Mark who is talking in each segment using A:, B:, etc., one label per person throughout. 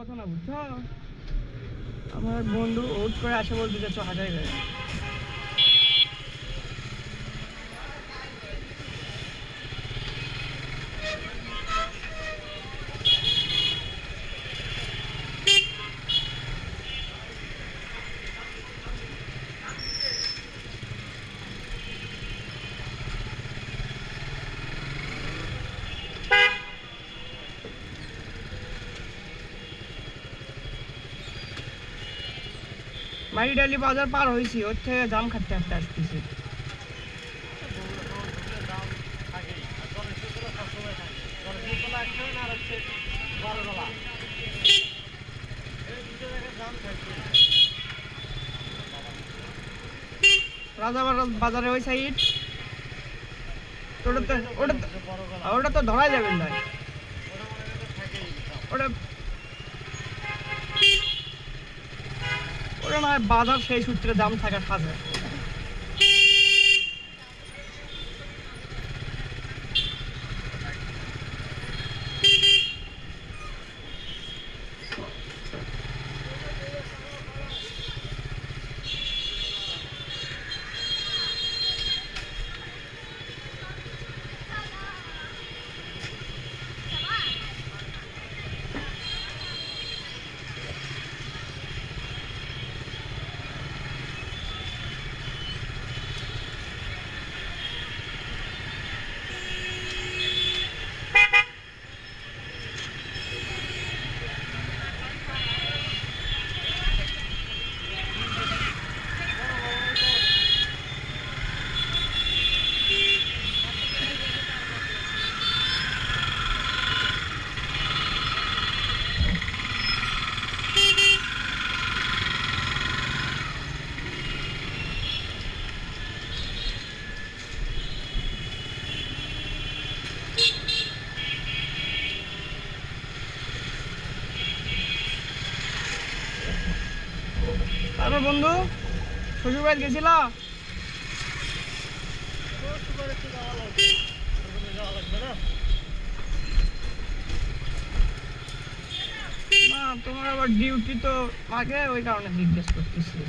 A: কথা না, বুঝছো? আমার বন্ধু হুট করে আসে বলতে যাচ্ছ হাজারে গায়ে। মারি ডালি বাজার পার হয়েছি, ওর থেকে জাম খাটতে হাঁটতে আসতেছি। রাজাবাড় বাজারে ওই সাইড ওটা তো ধরা যাবে না। ওটা ওটা নয়, বাজার সেই সূত্রে দাম থাকা সাজে। তারপর বন্ধু শ্বশুর বাড়ি গেছিল? না, তোমার আবার ডিউটি তো আগে, ওই কারণে জিজ্ঞেস করতেছি।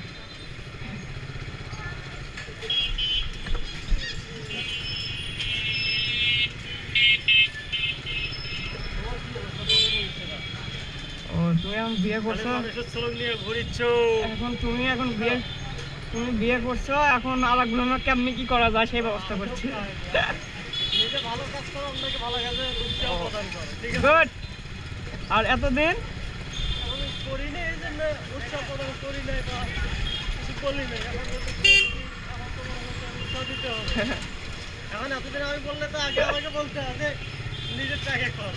A: ও, তুমি এখন বিয়ে করছো? এখন তুমি বিয়ে করছো, এখন আলাগুলো কেমনি কি করা যায় সেই ব্যবস্থা করছি। গুড। আর এতদিন
B: এখন এতদিন আমি বললে তো আগে আমাকে বলতে হবে নিজের টাকা কর।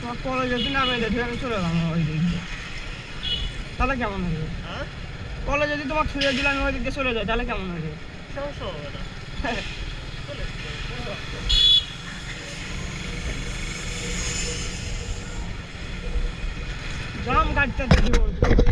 A: তোমার কলেজে দিন আমি দেখি আমি চলে গেলাম ওই দিক দিয়ে, তাহলে কেমন হবে? কলেজে যদি তোমাকে ছুড়ে দিলে আমি ওই দিক দিয়ে চলে যাই, তাহলে কেমন হবে?
B: সমস্যা হবে না।
A: জাম কাটতে দেখি বলছি।